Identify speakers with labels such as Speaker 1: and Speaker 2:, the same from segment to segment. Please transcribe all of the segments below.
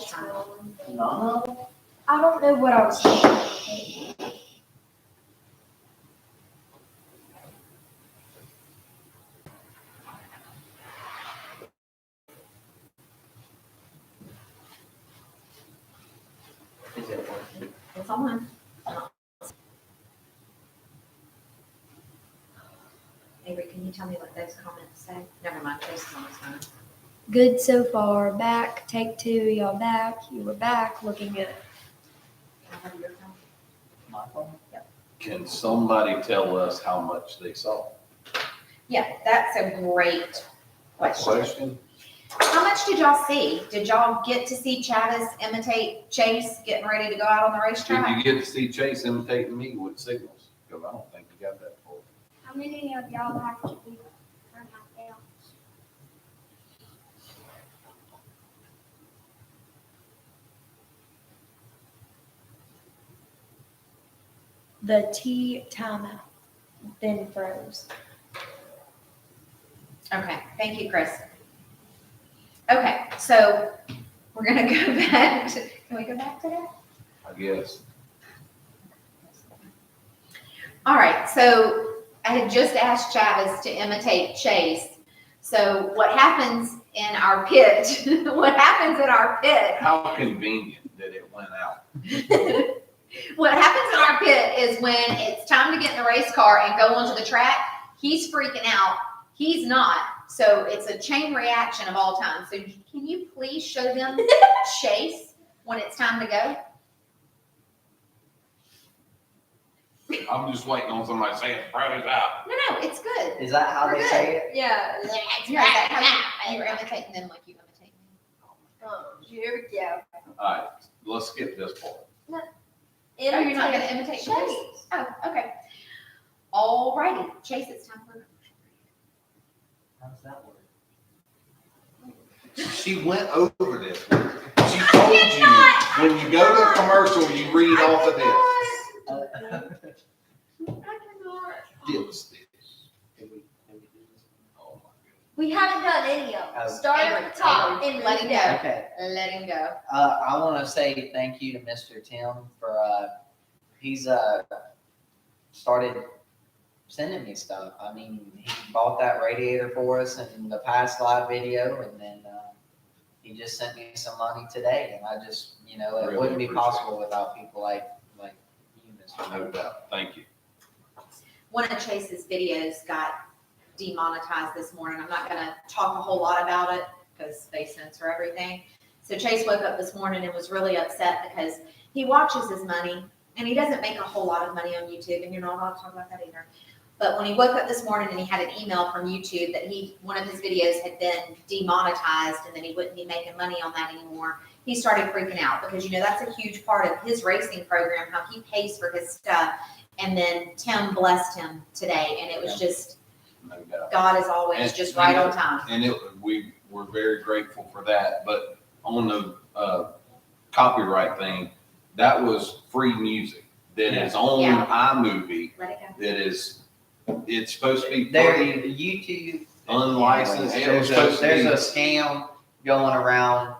Speaker 1: one.
Speaker 2: No.
Speaker 1: I don't know what I was thinking.
Speaker 2: Is it working?
Speaker 3: It's on. Avery, can you tell me what those comments say? Never mind, Jason's on his phone.
Speaker 1: Good so far. Back. Take two. Y'all back. You were back. Looking good.
Speaker 3: Can I have your phone?
Speaker 2: My phone?
Speaker 4: Can somebody tell us how much they saw?
Speaker 3: Yeah, that's a great question.
Speaker 4: Question?
Speaker 3: How much did y'all see? Did y'all get to see Chavez imitate Chase getting ready to go out on the
Speaker 4: Did
Speaker 3: racetrack?
Speaker 4: you get to see Chase imitating me with signals? Because I don't think you got that far.
Speaker 5: How many of y'all actually turn my down?
Speaker 1: The T timeout then froze.
Speaker 3: Okay, thank you, Chris. Okay, so we're gonna go back to, can we go back to that?
Speaker 4: I guess.
Speaker 3: All right, so I had just asked Chavez to imitate Chase. So what happens in our pit, what happens in our pit,
Speaker 4: How convenient that it went out.
Speaker 3: what happens in our pit is when it's time to get in the race car and go onto the track, he's freaking out, he's not. So it's a chain reaction of all time. So can you please show them Chase when it's time to go?
Speaker 4: I'm just waiting on somebody saying froze out.
Speaker 3: No, it's good.
Speaker 2: Is that how
Speaker 3: We're
Speaker 2: they
Speaker 3: good.
Speaker 2: say it?
Speaker 1: Yeah.
Speaker 3: Yeah, that's how you were imitating them like you imitate me.
Speaker 1: Here we go.
Speaker 4: All right, let's skip this part.
Speaker 3: Oh, you're not gonna imitate Chase? Oh, okay. All righty, Chase, it's time for.
Speaker 2: How does that work?
Speaker 4: She went over this. She told you, when you go to a commercial, you read off of this. Dipsticks. Oh my
Speaker 5: We haven't done any of them.
Speaker 2: Oh.
Speaker 5: Start at the top and
Speaker 3: Let him go.
Speaker 2: Okay.
Speaker 3: Let him go.
Speaker 2: I want to say thank you to Mr. Tim for he's started sending me stuff. I mean, he bought that radiator for us in the past live video, and then he just sent me some money today. And I just, it
Speaker 4: Really
Speaker 2: wouldn't be
Speaker 4: appreciate
Speaker 2: possible without people like you, Mr.
Speaker 4: God. No doubt. Thank you.
Speaker 3: One of Chase's videos got demonetized this morning. I'm not gonna talk a whole lot about it because they censor everything. So Chase woke up this morning and was really upset because he watches his money and he doesn't make a whole lot of money on YouTube, and you're not allowed to talk about that either. But when he woke up this morning and he had an email from YouTube that one of his videos had been demonetized and that he wouldn't be making money on that anymore, he started freaking out because, that's a huge part of his racing program, how he pays for his stuff. And then Tim blessed him today, and it was just,
Speaker 4: No doubt.
Speaker 3: God is always
Speaker 4: And-
Speaker 3: just right on time.
Speaker 4: And we were very grateful for that. But on the copyright thing, that was free music that is on
Speaker 3: Yeah.
Speaker 4: iMovie.
Speaker 3: Let it go.
Speaker 4: That is, it's supposed to be
Speaker 2: There,
Speaker 4: free,
Speaker 2: YouTube.
Speaker 4: unlicensed. It was
Speaker 2: There's
Speaker 4: supposed to
Speaker 2: a
Speaker 4: be.
Speaker 2: scam going around,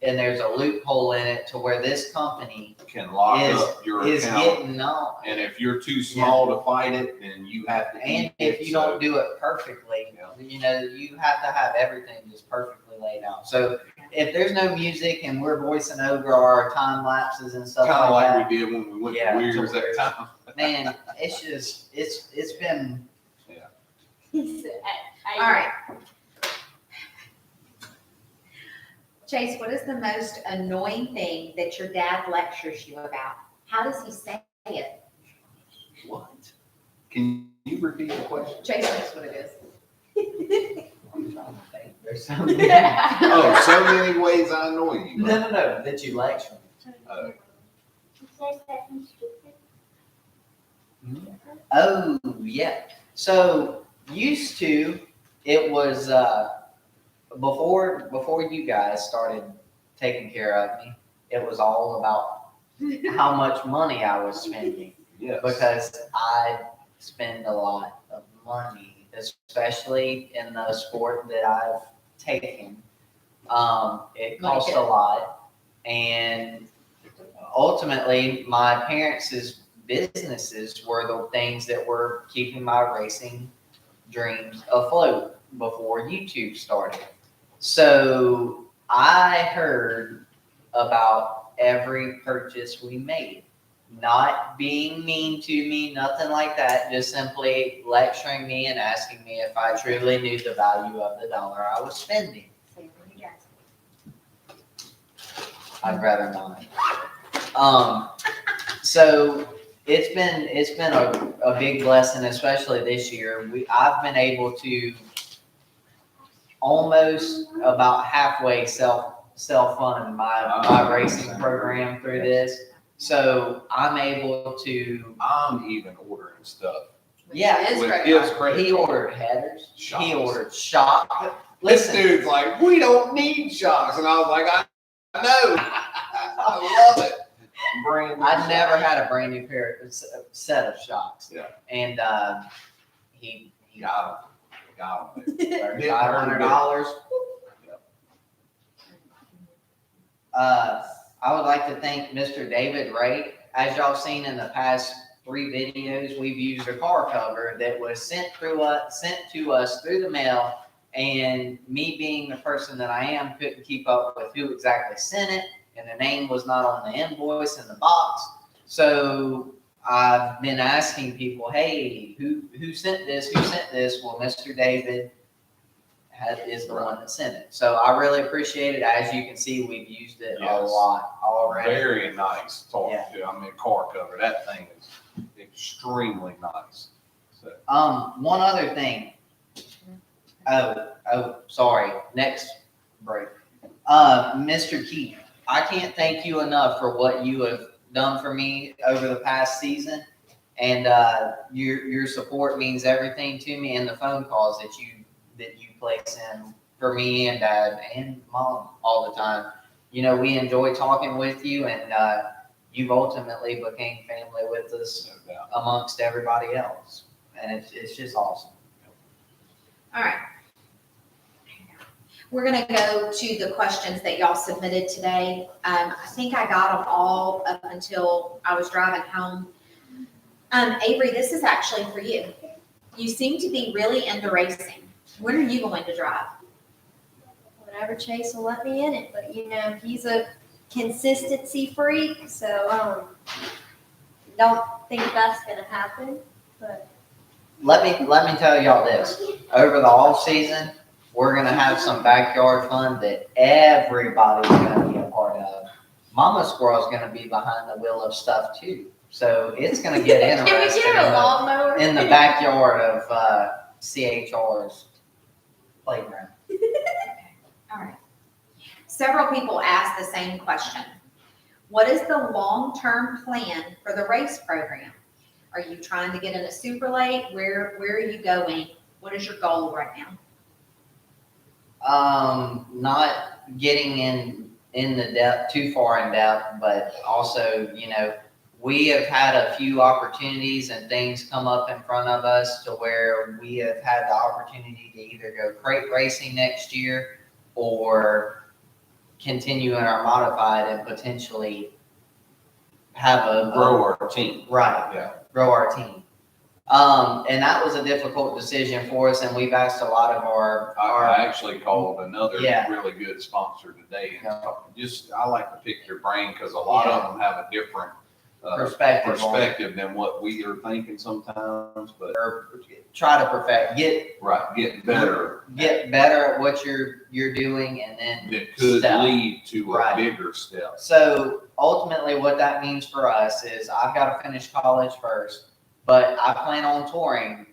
Speaker 2: and there's a loophole in it to where this company
Speaker 4: Can lock up your
Speaker 2: is
Speaker 4: account.
Speaker 2: getting on.
Speaker 4: And if you're too small to fight it, then you have to.
Speaker 2: And
Speaker 4: eat
Speaker 2: if
Speaker 4: it.
Speaker 2: you don't do it perfectly, you have to have everything just perfectly laid out. So if there's no music and we're voicing over our time lapses and stuff
Speaker 4: Kind of
Speaker 2: like
Speaker 4: like we did when we went
Speaker 2: Yeah,
Speaker 4: to Weir's that time.
Speaker 2: that, man, it's been.
Speaker 3: All right. Chase, what is the most annoying thing that your dad lectures you about? How does he say it?
Speaker 4: What? Can you repeat the question?
Speaker 3: Chase knows what it is.
Speaker 2: I'm trying to think. There's so many.
Speaker 4: Oh, so many ways I annoy you.
Speaker 2: No, that you lecture me.
Speaker 5: It says that I'm stupid.
Speaker 2: Oh, yeah. So used to, it was before you guys started taking care of me, it was all about how much money I was spending,
Speaker 4: Yes.
Speaker 2: because I spend a lot of money, especially in the sport that I've taken. It costs a lot, And ultimately, my parents' businesses were the things that were keeping my racing dreams afloat before YouTube started. So I heard about every purchase we made, not being mean to me, nothing like that, just simply lecturing me and asking me if I truly knew the value of the dollar I was spending. I'd rather not. So it's been a big blessing, especially this year. I've been able to almost about halfway self-fund my racing program through this. So I'm able to,
Speaker 4: I'm even ordering stuff.
Speaker 2: yeah,
Speaker 3: His
Speaker 4: With
Speaker 3: credit
Speaker 4: his
Speaker 3: card.
Speaker 4: credit
Speaker 2: he
Speaker 4: card.
Speaker 2: ordered headers,
Speaker 4: Shocks.
Speaker 2: he ordered shock.
Speaker 4: This
Speaker 2: Listen,
Speaker 4: dude's like, we don't need shocks. And I was like, I know. I love it. Brand new
Speaker 2: I never
Speaker 4: shocks.
Speaker 2: had a brand new set of shocks.
Speaker 4: Yeah.
Speaker 2: And he
Speaker 4: Got him.
Speaker 2: $3,500. I would like to thank Mr. David Ray. As y'all seen in the past 3 videos, we've used a car cover that was sent to us through the mail. And me being the person that I am, couldn't keep up with who exactly sent it, and the name was not on the invoice in the box. So I've been asking people, hey, who sent this? Who sent this? Well, Mr. David is the one that sent it. So I really appreciate it. As you can see, we've used it a
Speaker 4: Yes.
Speaker 2: lot already.
Speaker 4: Very nice talk.
Speaker 2: Yeah.
Speaker 4: Yeah. I mean, car cover. That thing is extremely nice. So,
Speaker 2: One other thing. Oh, sorry. Next break. Mr. Keith, I can't thank you enough for what you have done for me over the past season. And your support means everything to me, and the phone calls that you place in for me and Dad and Mom all the time. You know, we enjoy talking with you, and you've ultimately became family with us
Speaker 4: no doubt.
Speaker 2: amongst everybody else. And it's just awesome.
Speaker 3: All right. We're gonna go to the questions that y'all submitted today. I think I got them all up until I was driving home. Avery, this is actually for you. You seem to be really into racing. When are you going to drive?
Speaker 1: Whenever Chase will let me in it, but he's a consistency freak, so don't think that's gonna happen. But
Speaker 2: Let me tell y'all this. Over the off season, we're gonna have some backyard fun that everybody's gonna be a part of. Mama Squirrel's gonna be behind the wheel of stuff too. So it's gonna get
Speaker 3: Can we
Speaker 2: interesting
Speaker 3: get a lawnmower?
Speaker 2: in the backyard of CHR's playground.
Speaker 3: All right. Several people asked the same question. What is the long-term plan for the race program? Are you trying to get in a super late? Where are you going? What is your goal right now?
Speaker 2: Not getting in the depth, too far in depth, but also, we have had a few opportunities and things come up in front of us to where we have had the opportunity to either go crate racing next year or continue in our modified and potentially have a
Speaker 4: Grow our team.
Speaker 2: right,
Speaker 4: Yeah.
Speaker 2: grow our team. And that was a difficult decision for us, and we've asked a lot of
Speaker 4: I actually called another
Speaker 2: Yeah.
Speaker 4: really good sponsor today. And
Speaker 2: Yeah.
Speaker 4: I like to pick your brain because a lot of them have a different
Speaker 2: perspective on it.
Speaker 4: perspective than what we are thinking sometimes, but
Speaker 2: Or try to perfect, get
Speaker 4: better.
Speaker 2: better at what you're doing, and then
Speaker 4: That could
Speaker 2: step.
Speaker 4: lead to a
Speaker 2: Right.
Speaker 4: bigger step.
Speaker 2: So ultimately what that means for us is I've got to finish college first, but I plan on touring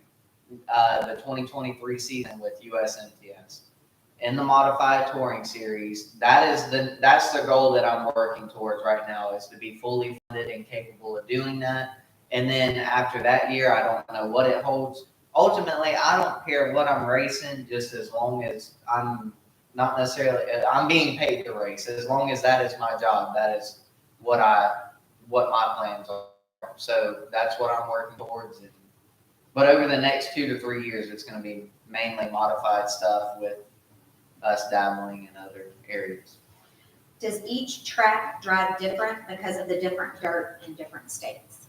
Speaker 2: the 2023 season with USMTS in the modified touring series. That's the goal that I'm working towards right now, is to be fully funded and capable of doing that. And then after that year, I don't know what it holds. Ultimately, I don't care what I'm racing, just as long as I'm not necessarily, I'm being paid to race. As long as that is my job, that is what my plans are. So that's what I'm working towards. But over the next 2 to 3 years, it's going to be mainly modified stuff with us dabbling in other areas.
Speaker 3: Does each track drive different because of the different dirt in different states?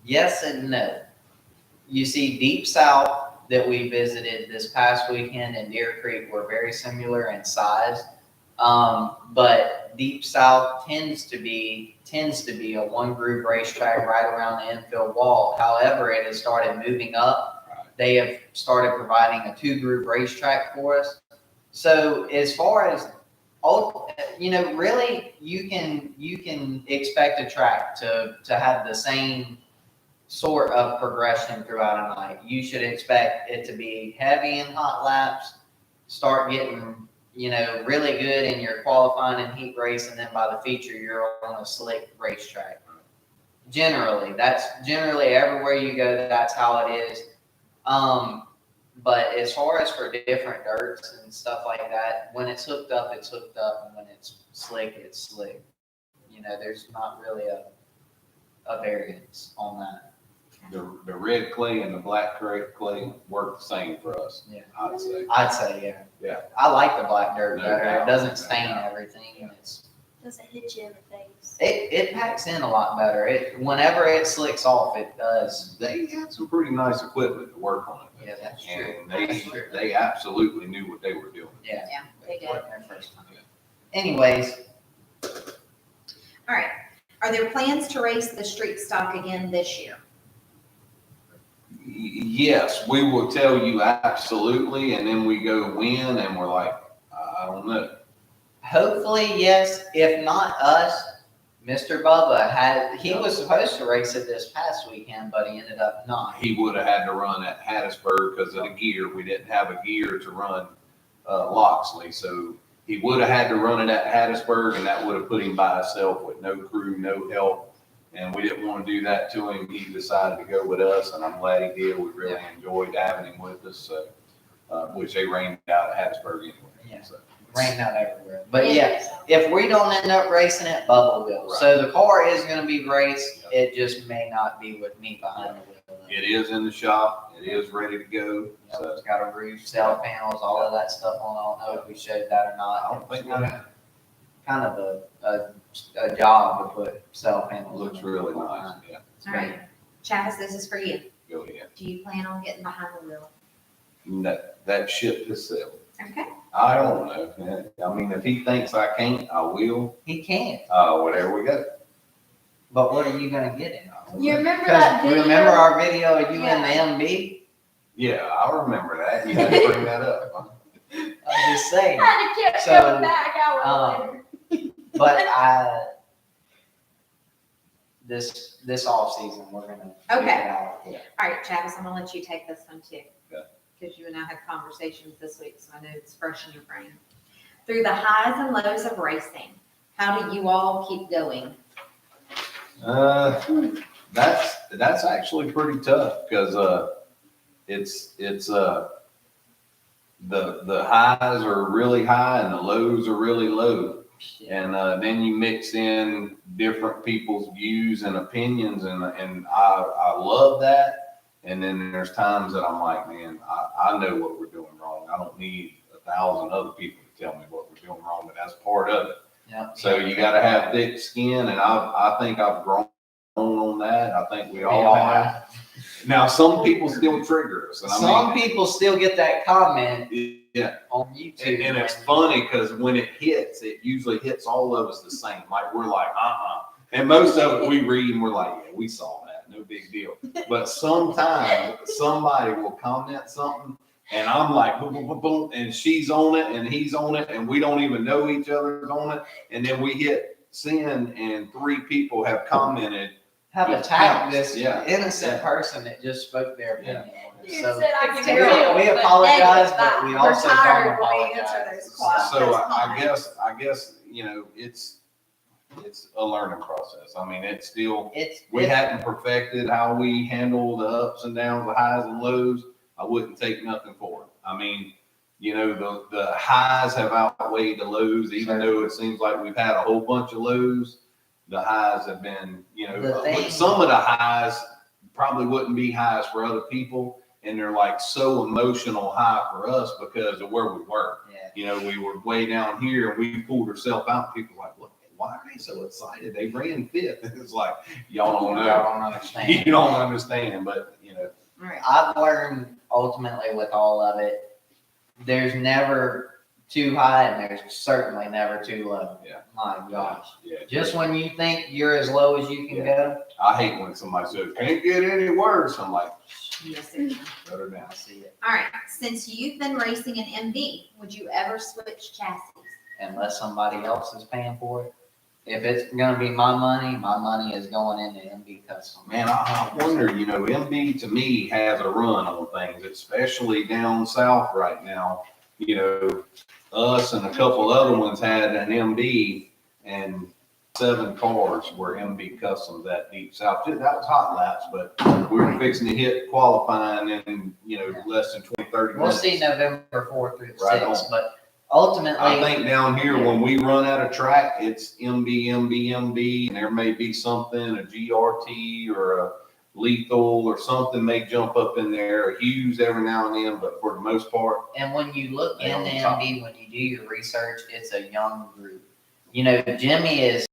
Speaker 2: Yes and no. You see, Deep South that we visited this past weekend and Deer Creek were very similar in size. But Deep South tends to be a one groove racetrack right around the infield wall. However, it has started moving up. They have started providing a 2-groove racetrack for us. So as far as really you can expect a track to have the same sort of progression throughout a night. You should expect it to be heavy in hot laps, start getting, really good in your qualifying and heat race, and then by the feature, you're on a slick racetrack. That's generally everywhere you go, that's how it is. But as far as for different dirts and stuff like that, when it's hooked up, it's hooked up, and when it's slick, it's slick. There's not really a variance on that.
Speaker 4: The red clay and the black clay work the same for us.
Speaker 2: Yeah.
Speaker 4: I'd say.
Speaker 2: Yeah.
Speaker 4: Yeah.
Speaker 2: I like the black dirt
Speaker 4: No
Speaker 2: better.
Speaker 4: doubt.
Speaker 2: It doesn't
Speaker 4: No
Speaker 2: stain
Speaker 4: doubt.
Speaker 2: everything. And
Speaker 1: Doesn't hit you in the face.
Speaker 2: it packs in a lot better. Whenever it slicks off, it does.
Speaker 4: They had some pretty nice equipment to work on it.
Speaker 2: Yeah, that's true.
Speaker 4: And
Speaker 2: That's true.
Speaker 4: they absolutely knew what they were doing.
Speaker 2: Yeah.
Speaker 3: Yeah, they did.
Speaker 2: Wasn't their first time. Anyways,
Speaker 3: All right. Are there plans to race the street stock again this year?
Speaker 4: Yes, we will tell you absolutely, and then we go win, and we're like, I don't know.
Speaker 2: hopefully, yes. If not us, Mr. Bubba he was supposed to race it this past weekend, but he ended up not.
Speaker 4: He would have had to run at Hattiesburg because of the gear. We didn't have a gear to run Loxley, so he would have had to run it at Hattiesburg, and that would have put him by himself with no crew, no help. And we didn't want to do that to him. He decided to go with us, and I'm glad he did. We really enjoyed having him with us, so, which they rained out at Hattiesburg anyway.
Speaker 2: Yeah.
Speaker 4: So.
Speaker 2: Rained out everywhere. But yeah, if we don't end up racing it, Bubba will.
Speaker 4: Right.
Speaker 2: So the car is going to be raced. It just may not be with me behind the wheel.
Speaker 4: It is in the shop. It is ready to go. So
Speaker 2: It's got a roof, cell panels, all of that stuff on. I don't know if we showed that or not.
Speaker 4: I don't think that
Speaker 2: Kind of a job to put cell panels.
Speaker 4: looks
Speaker 2: in.
Speaker 4: really nice. Yeah,
Speaker 3: All right. Travis, this is for you.
Speaker 4: go ahead.
Speaker 3: Do you plan on getting behind the wheel?
Speaker 4: That ship has sailed.
Speaker 3: Okay.
Speaker 4: I don't know. I mean, if he thinks I can't, I will.
Speaker 2: He can't.
Speaker 4: Whatever we go.
Speaker 2: But what are you going to get in?
Speaker 1: You remember that
Speaker 2: Because
Speaker 1: video?
Speaker 2: remember our video of you
Speaker 1: Yeah.
Speaker 2: in the MB?
Speaker 4: Yeah, I remember that. You had to bring that up. Huh?
Speaker 2: I'm just saying.
Speaker 1: Had to keep
Speaker 2: So,
Speaker 1: coming back hours later.
Speaker 2: But this off season, we're gonna
Speaker 3: Okay.
Speaker 2: figure it out. Yeah.
Speaker 3: All right, Travis, I'm gonna let you take this one too.
Speaker 4: Yeah.
Speaker 3: Because you and I had conversations this week, so I know it's fresh in your brain. Through the highs and lows of racing, how do you all keep going?
Speaker 4: That's actually pretty tough because it's the highs are really high and the lows are really low. And then you mix in different people's views and opinions, and I love that. And then there's times that I'm like, man, I know what we're doing wrong. I don't need 1,000 other people to tell me what we're doing wrong, but that's part of it.
Speaker 2: Yeah.
Speaker 4: So you got to have thick skin, and I think I've grown on that. I think we all have. Now, some people still trigger us, and
Speaker 2: Some people still get that comment
Speaker 4: yeah.
Speaker 2: on YouTube.
Speaker 4: And it's funny because when it hits, it usually hits all of us the same. Like we're like, and most of it we read and we're like, yeah, we saw that, no big deal. But sometimes somebody will comment something, and I'm like, boom, boom, boom, boom, and she's on it, and he's on it, and we don't even know each other's on it, and then we hit send, and 3 people have commented.
Speaker 2: have attacked this
Speaker 4: Yeah.
Speaker 2: innocent person that just spoke their opinion. on it.
Speaker 1: You
Speaker 2: So
Speaker 1: said I can
Speaker 3: terrible,
Speaker 2: we
Speaker 1: but
Speaker 2: apologize,
Speaker 1: negative
Speaker 2: but we
Speaker 1: vibe.
Speaker 2: also
Speaker 3: We're
Speaker 2: don't
Speaker 3: tired when we answer
Speaker 2: apologize.
Speaker 3: those questions.
Speaker 4: So
Speaker 3: That's
Speaker 4: I
Speaker 3: fine.
Speaker 4: guess it's a learning process. I mean, it's still.
Speaker 2: It's
Speaker 4: We hadn't perfected how we handle the ups and downs, the highs and lows. I wouldn't take nothing for it. I mean, the highs have outweighed the lows, even though it seems like we've had a whole bunch of lows. The highs have been,
Speaker 2: The thing-
Speaker 4: but some of the highs probably wouldn't be highs for other people. And they're like so emotional high for us because of where we were.
Speaker 2: yeah.
Speaker 4: You know, we were way down here and we pulled ourselves out. People were like, look, why are they so excited? They ran fifth. It's like, y'all don't know.
Speaker 2: Y'all don't understand.
Speaker 4: You don't understand, but you know.
Speaker 3: All right.
Speaker 2: I've learned ultimately with all of it, there's never too high and there's certainly never too low.
Speaker 4: Yeah.
Speaker 2: My gosh.
Speaker 4: Yeah.
Speaker 2: Just when you think you're as low as you can
Speaker 4: Yeah.
Speaker 2: go,
Speaker 4: I hate when somebody says, can't get any worse. I'm like,
Speaker 3: Yes, it can.
Speaker 4: shut her down.
Speaker 2: I see it.
Speaker 3: All right, since you've been racing an MV, would you ever switch chassis?
Speaker 2: Unless somebody else is paying for it. If it's gonna be my money is going into MB Custom.
Speaker 4: Man, I wonder, you know, MB to me has a run on things, especially down south right now. You know, us and a couple other ones had an MB and 7 cars were MB Customs that deep south. That was hot laps, but we were fixing to hit qualifying in, you know, less than 20, 30
Speaker 2: We'll
Speaker 4: minutes.
Speaker 2: see November 4th through the
Speaker 4: Right
Speaker 2: 6th,
Speaker 4: on.
Speaker 2: but ultimately.
Speaker 4: I think down here, when we run out of track, it's MB, and there may be something, a GRT or a lethal or something may jump up in there, a Hughes every now and then, but for the most part,
Speaker 2: And when you look
Speaker 4: They on
Speaker 2: into
Speaker 4: top.
Speaker 2: MB, when you do your research, it's a young group. You know, Jimmy is,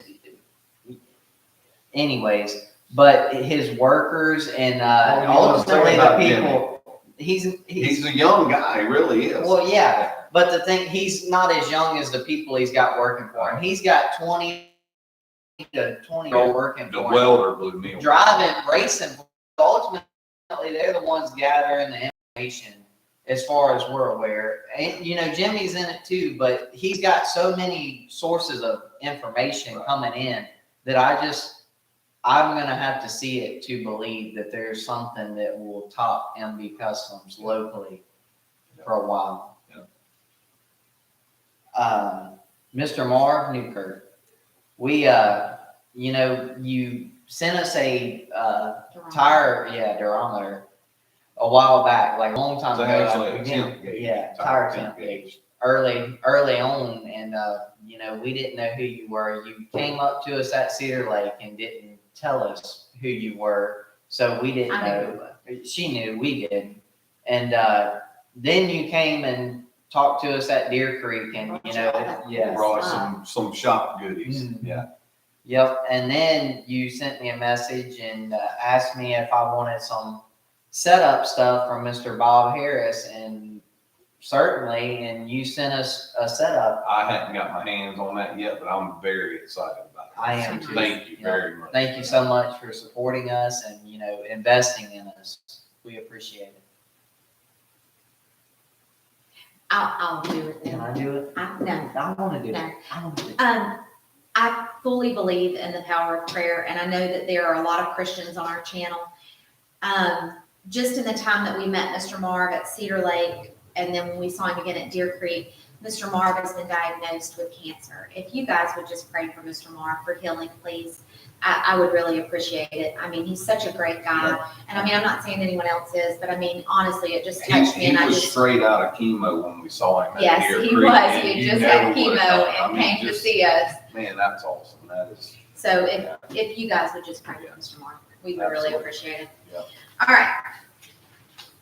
Speaker 2: anyways, but his workers and ultimately the people,
Speaker 4: he's a young guy, he really is.
Speaker 2: well, yeah. But the thing, he's not as young as the people he's got working for him. He's got 20 to 20-year-old working
Speaker 4: The
Speaker 2: for him.
Speaker 4: welder blew me away.
Speaker 2: Driving, racing, ultimately they're the ones gathering the information as far as we're aware. And, you know, Jimmy's in it too, but he's got so many sources of information coming in that I'm going to have to see it to believe that there's something that will top MB Customs locally for a while. Mr. Marv Newkirk, we, you know, you sent us a tire, durometer a while back, like a long time
Speaker 4: It's
Speaker 2: ago.
Speaker 4: actually a
Speaker 2: Again,
Speaker 4: temp gauge.
Speaker 2: yeah,
Speaker 4: Tire
Speaker 2: tire
Speaker 4: temp
Speaker 2: temp gauge. Early on, and you know, we didn't know who you were. You came up to us at Cedar Lake and didn't tell us who you were, so we didn't
Speaker 3: I knew
Speaker 2: know. She knew, we did, and then you came and talked to us at Deer Creek, and you know, yes.
Speaker 4: Brought some shop goodies,
Speaker 2: Mhm.
Speaker 4: yeah.
Speaker 2: Yep, and then you sent me a message and asked me if I wanted some setup stuff from Mr. Bob Harris, and certainly, and you sent us a setup.
Speaker 4: I haven't got my hands on that yet, but I'm very excited about it.
Speaker 2: I am too.
Speaker 4: Thank you very much.
Speaker 2: Thank you so much for supporting us and, you know, investing in us. We appreciate it.
Speaker 3: I'll do it
Speaker 2: Can
Speaker 3: then.
Speaker 2: I do it?
Speaker 3: No.
Speaker 2: I want to do
Speaker 3: No.
Speaker 2: it. I want to do it.
Speaker 3: I fully believe in the power of prayer, and I know that there are a lot of Christians on our channel. Just in the time that we met Mr. Marv at Cedar Lake, and then when we saw him again at Deer Creek, Mr. Marv has been diagnosed with cancer. If you guys would just pray for Mr. Marv for healing, please, I would really appreciate it. I mean, he's such a great guy, and I mean, I'm not saying anyone else is, but I mean, honestly, it just touched me,
Speaker 4: He
Speaker 3: and I
Speaker 4: was
Speaker 3: just.
Speaker 4: straight out of chemo when we saw him at
Speaker 3: Yes,
Speaker 4: Deer
Speaker 3: he
Speaker 4: Creek,
Speaker 3: was.
Speaker 4: and
Speaker 3: He
Speaker 4: you
Speaker 3: had just
Speaker 4: never
Speaker 3: had chemo
Speaker 4: would've thought. I
Speaker 3: and
Speaker 4: mean,
Speaker 3: came to
Speaker 4: just-
Speaker 3: see us.
Speaker 4: Man, that's awesome. That is.
Speaker 3: So if you guys would just pray for Mr. Mark, we would really
Speaker 4: Absolutely.
Speaker 3: appreciate it.
Speaker 4: Yeah.
Speaker 3: All right.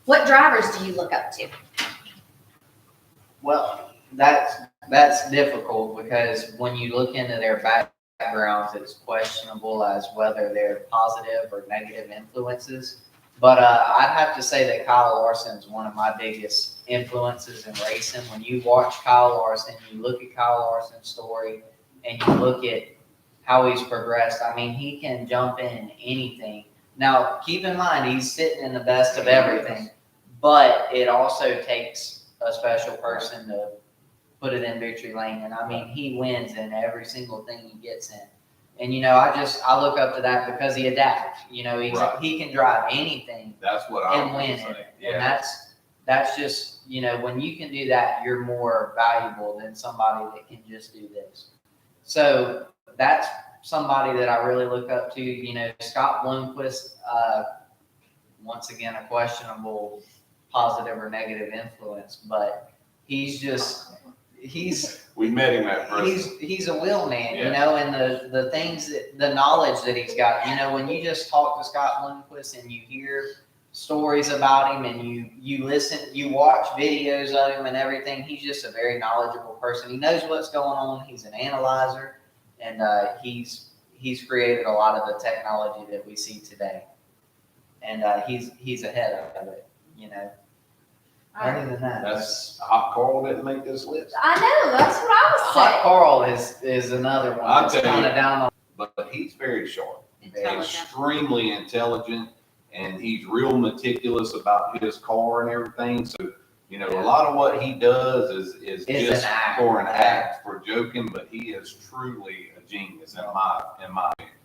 Speaker 3: What drivers do you look up to?
Speaker 2: Well, that's difficult because when you look into their backgrounds, it's questionable as whether they're positive or negative influences. But I'd have to say that Kyle Larson's one of my biggest influences in racing. When you watch Kyle Larson, you look at Kyle Larson's story, and you look at how he's progressed. I mean, he can jump in anything. Now, keep in mind, he's sitting in the best of everything, but it also takes a special person to put it in victory lane. And I mean, he wins in every single thing he gets in. And, you know, I look up to that because he adapts. You know, he can drive anything
Speaker 4: That's what I
Speaker 2: and
Speaker 4: would
Speaker 2: win
Speaker 4: say.
Speaker 2: it.
Speaker 4: Yeah.
Speaker 2: And that's just, you know, when you can do that, you're more valuable than somebody that can just do this. So that's somebody that I really look up to. You know, Scott Bloomquist, once again, a questionable positive or negative influence, but he's
Speaker 4: We met him at first.
Speaker 2: he's a wheel man, you
Speaker 4: Yeah.
Speaker 2: know, and the things that, the knowledge that he's got, you know, when you just talk to Scott Lundquist and you hear stories about him and you listen, you watch videos of him and everything. He's just a very knowledgeable person. He knows what's going on. He's an analyzer, and he's created a lot of the technology that we see today. And he's ahead of it, you know. Other than that,
Speaker 4: That's Hot Carl didn't make this list.
Speaker 1: I know, that's what I was
Speaker 2: Hot
Speaker 1: saying.
Speaker 2: Carl is another one
Speaker 4: I'll
Speaker 2: that's
Speaker 4: tell you.
Speaker 2: kind of down on.
Speaker 4: But he's very sharp,
Speaker 3: Intelligent.
Speaker 4: extremely intelligent, and he's real meticulous about his car and everything. So, you know, a lot of what he does is just
Speaker 2: an act.
Speaker 4: for an act, for joking, but he is truly a genius in my opinion.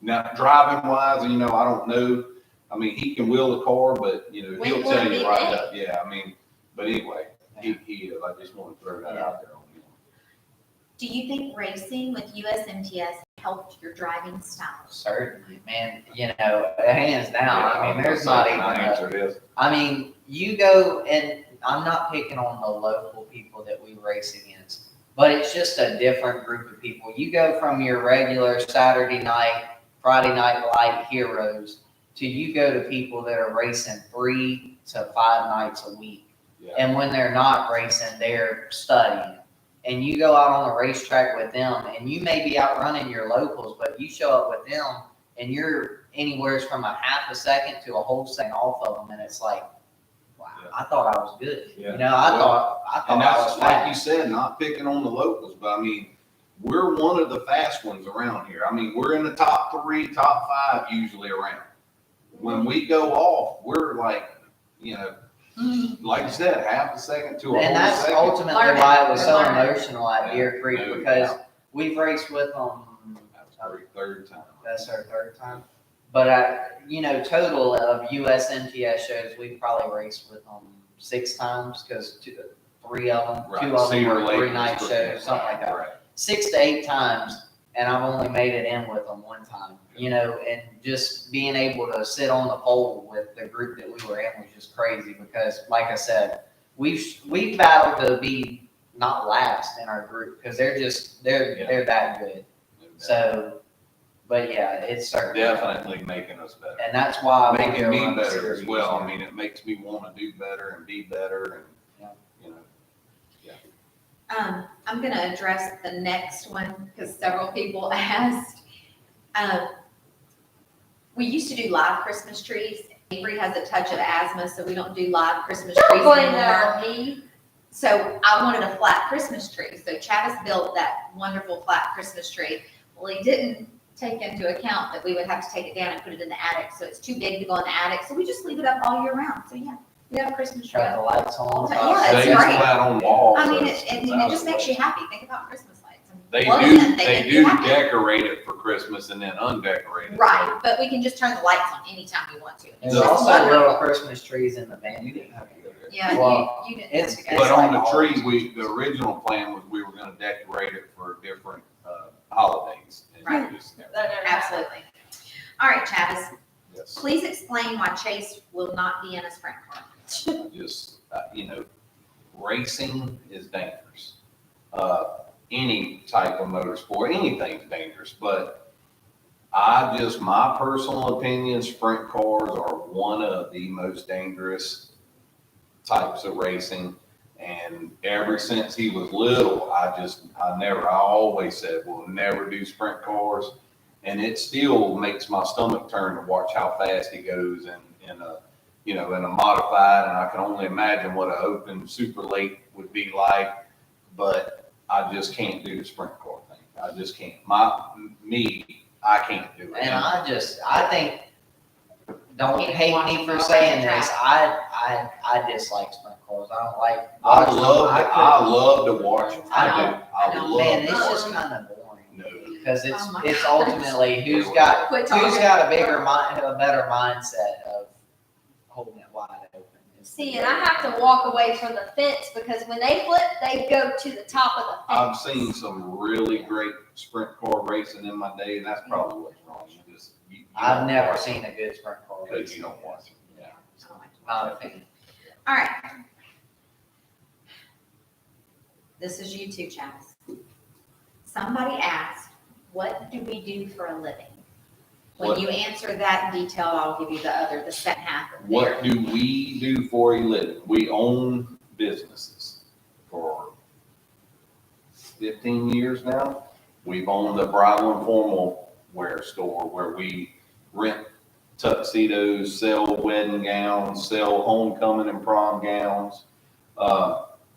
Speaker 4: Now, driving wise, you know, I don't know. I mean, he can wheel the car, but you know, he'll tell you right up. Yeah, I mean, but anyway, he is. I just want to throw that out there on him.
Speaker 3: Do you think racing with USMTS helped your driving style?
Speaker 2: Certainly, man. You know, hands down. I mean, there's not even.
Speaker 4: answer this.
Speaker 2: I mean, you go, and I'm not picking on the local people that we race against, but it's just a different group of people. You go from your regular Saturday night, Friday night light heroes to you go to people that are racing 3 to 5 nights a week.
Speaker 4: Yeah.
Speaker 2: And when they're not racing, they're studying. And you go out on the racetrack with them, and you may be outrunning your locals, but you show up with them, and you're anywhere from a half a second to a whole second off of them, and it's like, wow,
Speaker 4: Yeah.
Speaker 2: I thought I was good.
Speaker 4: Yeah.
Speaker 2: You know, I
Speaker 4: Well,
Speaker 2: thought
Speaker 4: And
Speaker 2: I was
Speaker 4: that's like you
Speaker 2: fast.
Speaker 4: said, not picking on the locals, but I mean, we're one of the fast ones around here. I mean, we're in the top 3, top 5 usually around. When we go off, we're like, you know, like you said, half a second to a
Speaker 2: And
Speaker 4: whole
Speaker 2: that's
Speaker 4: second.
Speaker 2: ultimately
Speaker 3: Learning.
Speaker 2: why it was so
Speaker 3: Learning.
Speaker 2: emotional at Deer Creek,
Speaker 4: No
Speaker 2: because
Speaker 4: doubt.
Speaker 2: we've raced with them.
Speaker 4: That's our third time.
Speaker 2: That's our third time. But you know, total of USMTS shows, we've probably raced with them 6 times, because 3 of them, 2 of them
Speaker 4: Cedar
Speaker 2: were
Speaker 4: Lake
Speaker 2: 3-night
Speaker 4: was
Speaker 2: shows, something like that.
Speaker 4: Right.
Speaker 2: 6 to 8 times, and I've only made it in with them 1 time. You know, and just being able to sit on the pole with the group that we were in was just crazy, because, like I said, we've battled to be not last in our group, because they're that good. So, but yeah, it's certainly
Speaker 4: Definitely making us better.
Speaker 2: and that's why I want
Speaker 4: Making
Speaker 2: to
Speaker 4: me
Speaker 2: run the
Speaker 4: better as
Speaker 2: series.
Speaker 4: well. I mean, it makes me want to do better and be better and, you know.
Speaker 3: I'm gonna address the next one because several people asked. We used to do live Christmas trees. Avery has a touch of asthma, so we don't do live Christmas trees
Speaker 1: Don't blame
Speaker 3: anymore.
Speaker 1: that on me.
Speaker 3: So I wanted a flat Christmas tree. So Travis built that wonderful flat Christmas tree. Well, he didn't take into account that we would have to take it down and put it in the attic. So it's too big to go in the attic. So we just leave it up all year round. So yeah, we have a Christmas tree.
Speaker 2: Got the lights on.
Speaker 3: Yeah, it's
Speaker 4: Stays
Speaker 3: great.
Speaker 4: flat on the wall.
Speaker 3: I
Speaker 4: so
Speaker 3: mean,
Speaker 4: it's
Speaker 3: it
Speaker 4: out
Speaker 3: just
Speaker 4: of
Speaker 3: makes
Speaker 4: the
Speaker 3: you
Speaker 4: way.
Speaker 3: happy. Think about Christmas lights.
Speaker 4: They
Speaker 3: Well,
Speaker 4: do,
Speaker 3: then
Speaker 4: they
Speaker 3: make
Speaker 4: do
Speaker 3: you happy.
Speaker 4: decorate it for Christmas and then undecorate it.
Speaker 3: Right, but we can just turn the lights on anytime we want to. It's
Speaker 2: There's
Speaker 3: just
Speaker 2: also
Speaker 3: wonderful.
Speaker 2: little Christmas trees in the van.
Speaker 4: You didn't have to go there.
Speaker 3: Yeah,
Speaker 2: Well,
Speaker 3: you didn't.
Speaker 2: it's-
Speaker 3: have to go.
Speaker 4: But on the
Speaker 2: like
Speaker 4: tree, the original plan was we were gonna decorate it for different, holidays. And
Speaker 3: Right.
Speaker 4: it just never-
Speaker 3: Absolutely. All right, Travis,
Speaker 4: Yes.
Speaker 3: please explain why Chase will not be in a sprint car.
Speaker 4: Just, you know, racing is dangerous. Any type of motorsport, anything's dangerous, but my personal opinion, sprint cars are one of the most dangerous types of racing. And ever since he was little, I always said, we'll never do sprint cars. And it still makes my stomach turn to watch how fast he goes in a modified, and I can only imagine what an open super late would be like, but I just can't do the sprint car thing. I just can't. I can't do it.
Speaker 2: And I think, don't hate me for saying this, I dislike sprint cars. I don't like.
Speaker 4: I love to watch them. I love
Speaker 2: Man,
Speaker 4: to
Speaker 2: it's
Speaker 4: watch
Speaker 2: just
Speaker 4: them.
Speaker 2: kind of boring.
Speaker 4: No.
Speaker 2: Because
Speaker 3: Oh my
Speaker 2: it's
Speaker 3: gosh.
Speaker 2: ultimately who's got
Speaker 3: Quit talking.
Speaker 2: a better mindset of holding it wide open.
Speaker 1: See, and I have to walk away from the fence, because when they flip, they go to the top of the
Speaker 4: I've
Speaker 1: fence.
Speaker 4: seen some really great sprint car racing in my day, and that's probably what's wrong. You
Speaker 2: I've
Speaker 4: don't
Speaker 2: never
Speaker 4: watch
Speaker 2: seen a good sprint car
Speaker 4: Because
Speaker 2: race.
Speaker 4: you don't watch it.
Speaker 3: I don't like to
Speaker 2: Not
Speaker 3: watch
Speaker 2: a
Speaker 3: it.
Speaker 2: fan.
Speaker 3: All right. This is you too, Travis. Somebody asked, what do we do for a living? When you answer that in detail, I'll give you the second half of
Speaker 4: What do we do for a living? We own businesses for 15 years now. We've owned the bridal and formal wear store where we rent tuxedos, sell wedding gowns, sell homecoming and prom gowns.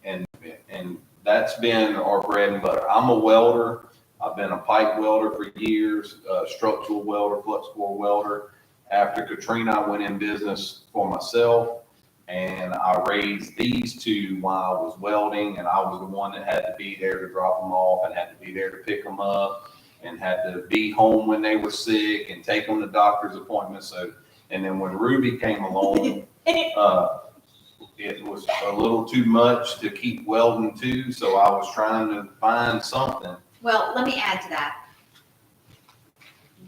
Speaker 4: And that's been our bread and butter. I'm a welder. I've been a pipe welder for years, structural welder, flux core welder. After Katrina, I went in business for myself, and I raised these two while I was welding, and I was the one that had to be there to drop them off and had to be there to pick them up and had to be home when they were sick and take them to doctor's appointments. So, and then when Ruby came along, it was a little too much to keep welding too, so I was trying to find something.
Speaker 3: Well, let me add to that.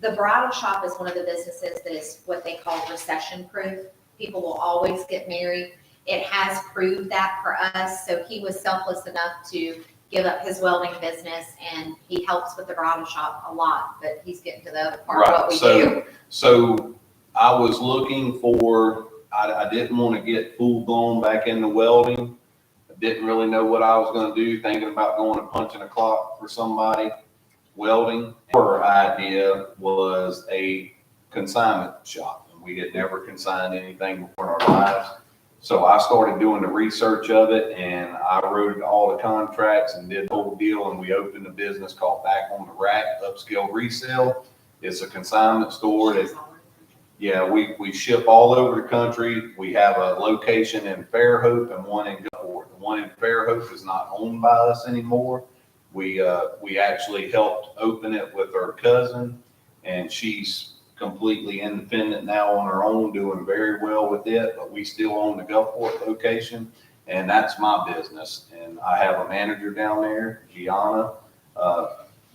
Speaker 3: The bridal shop is one of the businesses that is what they call recession proof. People will always get married. It has proved that for us. So he was selfless enough to give up his welding business, and he helps with the bridal shop a lot, but he's getting to the other part of what we do.
Speaker 4: So I was looking for, I didn't want to get full blown back into welding. I didn't really know what I was going to do, thinking about going and punching a clock for somebody, welding. Our idea was a consignment shop, and we had never consigned anything before in our lives. So I started doing the research of it, and I wrote all the contracts and did the whole deal, and we opened a business called Back on the Rack Upscale Resale. It's a consignment store that, yeah, we ship all over the country. We have a location in Fairhope and one in Gulfport. The one in Fairhope is not owned by us anymore. We actually helped open it with our cousin, and she's completely independent now on her own, doing very well with it, but we still own the Gulfport location, and that's my business. And I have a manager down there, Gianna,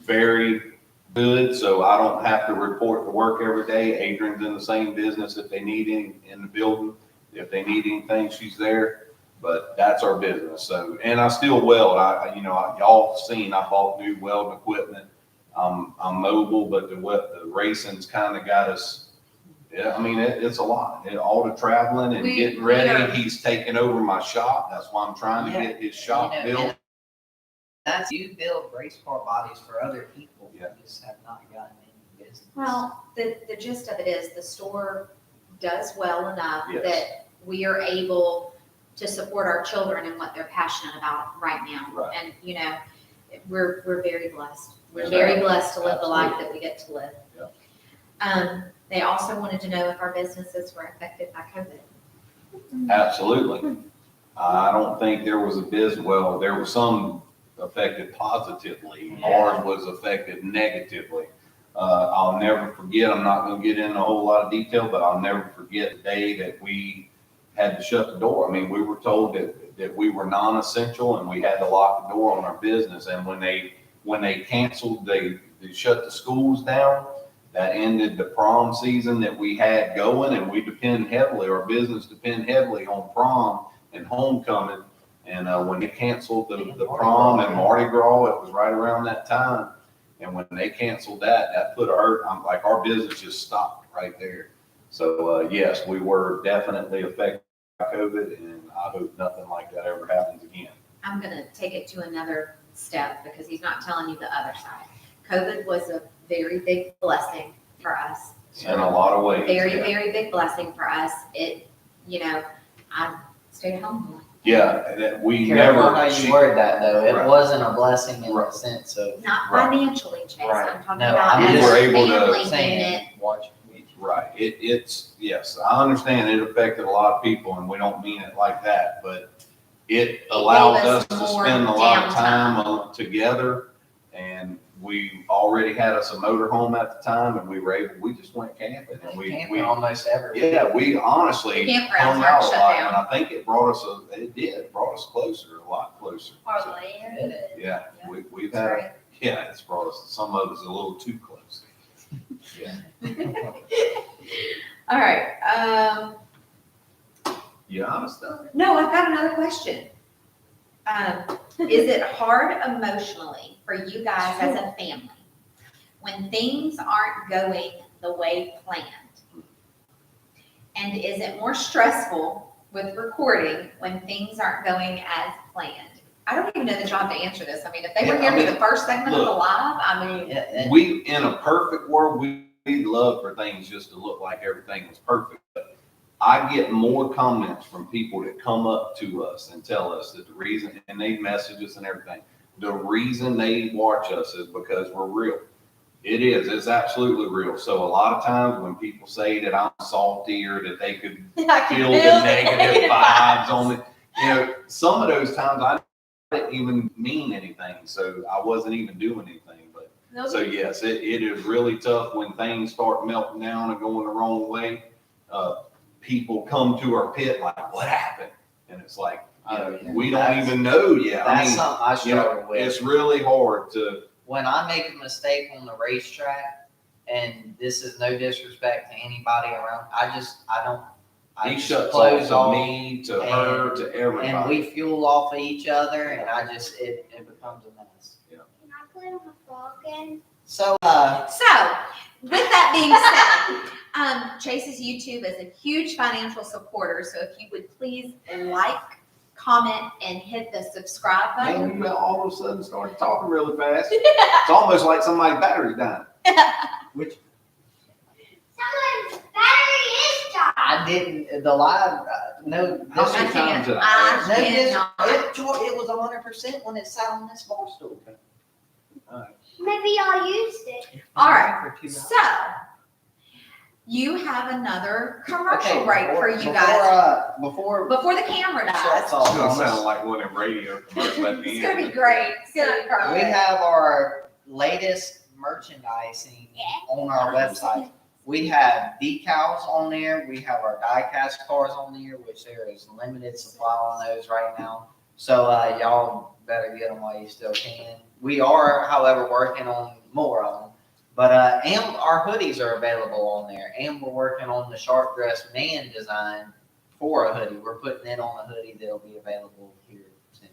Speaker 4: very good, so I don't have to report to work every day. Adrian's in the same business. If they need any in the building, if they need anything, she's there. But that's our business. So, and I still weld. Y'all seen I bought new welding equipment. I'm mobile, but the racing's kind of got us. Yeah, I mean it's a lot. All the traveling and getting ready. He's taking over my shop. That's why I'm trying to get his shop built.
Speaker 2: That's, you build race car bodies for other people.
Speaker 4: Yeah.
Speaker 2: You just have not gotten any business.
Speaker 3: Well, the gist of it is the store does well enough
Speaker 4: Yes.
Speaker 3: that we are able to support our children and what they're passionate about right now.
Speaker 4: Right.
Speaker 3: And, we're very blessed. We're
Speaker 4: Yes,
Speaker 3: very
Speaker 4: ma'am.
Speaker 3: blessed to live the life
Speaker 4: Absolutely.
Speaker 3: that we get to live.
Speaker 4: Yeah.
Speaker 3: They also wanted to know if our businesses were affected by COVID.
Speaker 4: Absolutely. I don't think there was well, there was some affected positively.
Speaker 2: Yeah.
Speaker 4: Ours was affected negatively. I'll never forget, I'm not gonna get into a whole lot of detail, but I'll never forget the day that we had to shut the door. I mean, we were told that we were non-essential and we had to lock the door on our business. And when they canceled, they shut the schools down. That ended the prom season that we had going, and our business depend heavily on prom and homecoming. And when they canceled the prom and Mardi Gras, it was right around that time. And when they canceled that put our business just stopped right there. So yes, we were definitely affected by COVID, and I hope nothing like that ever happens again.
Speaker 3: I'm going to take it to another step because he's not telling you the other side. COVID was a very big blessing for us.
Speaker 4: In a lot of ways.
Speaker 3: Very,
Speaker 4: Yeah.
Speaker 3: very big blessing for us. I stayed home.
Speaker 4: Yeah, and that we
Speaker 2: Careful
Speaker 4: never.
Speaker 2: how you word that though. It
Speaker 4: Right.
Speaker 2: wasn't a blessing in
Speaker 4: Right.
Speaker 2: the sense of.
Speaker 3: Not
Speaker 4: Right.
Speaker 3: financially, Chase.
Speaker 2: Right.
Speaker 3: I'm talking
Speaker 2: No,
Speaker 3: about
Speaker 2: I'm
Speaker 3: as
Speaker 4: just
Speaker 3: a
Speaker 4: able to
Speaker 3: family
Speaker 2: saying,
Speaker 3: unit.
Speaker 2: watch.
Speaker 4: Right, yes, I understand it affected a lot of people, and we don't mean it like that, but it allowed
Speaker 3: gave us
Speaker 4: us to
Speaker 3: more
Speaker 4: spend a lot of
Speaker 3: downtime.
Speaker 4: time together, and we already had us a motorhome at the time, and we just went camping, and we
Speaker 2: Camping almost every.
Speaker 4: yeah, we honestly
Speaker 3: The campgrounds
Speaker 4: hung
Speaker 3: aren't
Speaker 4: out a
Speaker 3: shut
Speaker 4: lot,
Speaker 3: down.
Speaker 4: and I think it brought us closer, a lot closer.
Speaker 1: Hardly.
Speaker 4: Yeah,
Speaker 3: Yeah.
Speaker 4: we've
Speaker 3: That's
Speaker 4: had,
Speaker 3: right.
Speaker 4: yeah, it's brought us, some of us a little too close. Yeah.
Speaker 3: All right.
Speaker 4: You honest though?
Speaker 3: No, I've got another question. Is it hard emotionally for you guys as a family when things aren't going the way planned? And is it more stressful with recording when things aren't going as planned? I don't even know that y'all have to answer this. I mean, if they were
Speaker 4: Yeah,
Speaker 3: here
Speaker 4: I
Speaker 3: for the first segment of the
Speaker 4: look.
Speaker 3: live, I mean,
Speaker 2: Yeah,
Speaker 4: We, in a perfect world, we'd love for things just to look like everything was perfect. But I get more comments from people that come up to us and tell us that the reason, and they message us and everything, the reason they watch us is because we're real. It is, it's absolutely real. So a lot of times when people say that I'm salty or that they could
Speaker 3: I can
Speaker 4: feel the negative vibes on it, you know, some of those times I didn't even mean anything, so I wasn't even doing anything. But so yes, it is really tough when things start melting down and going the wrong way. People come to our pit like, "What happened?" And it's like, you know, we don't even know yet. I
Speaker 2: That's
Speaker 4: mean,
Speaker 2: something I
Speaker 4: you know,
Speaker 2: struggle with.
Speaker 4: it's really hard to.
Speaker 2: When I make a mistake on the racetrack, and this is no disrespect to anybody around, I
Speaker 4: He
Speaker 2: just
Speaker 4: shuts
Speaker 2: close
Speaker 4: off to
Speaker 2: off,
Speaker 4: me, to her, to everybody.
Speaker 2: and we fuel off of each other, and it becomes a mess.
Speaker 5: Can I put on a frog again?
Speaker 2: So,
Speaker 3: So, with that being said, Chase's YouTube is a huge financial supporter, so if you would please like, comment, and hit the subscribe button.
Speaker 4: Man, you all of a sudden started talking really fast. It's almost like somebody's battery's dying.
Speaker 2: which
Speaker 5: Someone's battery is charged.
Speaker 2: I didn't, the live, no,
Speaker 4: How
Speaker 2: this
Speaker 4: many
Speaker 2: is,
Speaker 4: times did I
Speaker 3: I
Speaker 4: ask?
Speaker 2: no, this,
Speaker 3: cannot.
Speaker 2: it was 100% when it sat on this bar stool.
Speaker 5: Maybe y'all used it.
Speaker 3: All right,
Speaker 2: For 2 hours.
Speaker 3: so you have another commercial break for you
Speaker 2: before,
Speaker 3: guys
Speaker 2: Before
Speaker 3: before the camera dies.
Speaker 2: shuts
Speaker 4: It's
Speaker 2: off
Speaker 4: gonna
Speaker 2: on us,
Speaker 4: sound like one of them radio commercials at the
Speaker 3: It's gonna be
Speaker 4: end.
Speaker 3: great. It's gonna be perfect.
Speaker 2: we have our latest merchandising on our website. We have decals on there. We have our die-cast cars on there, which there is limited supply on those right now. So y'all better get them while you still can. We are, however, working on more of them. But and our hoodies are available on there, and we're working on the sharp dress man design for a hoodie. We're putting it on a hoodie that'll be available here soon.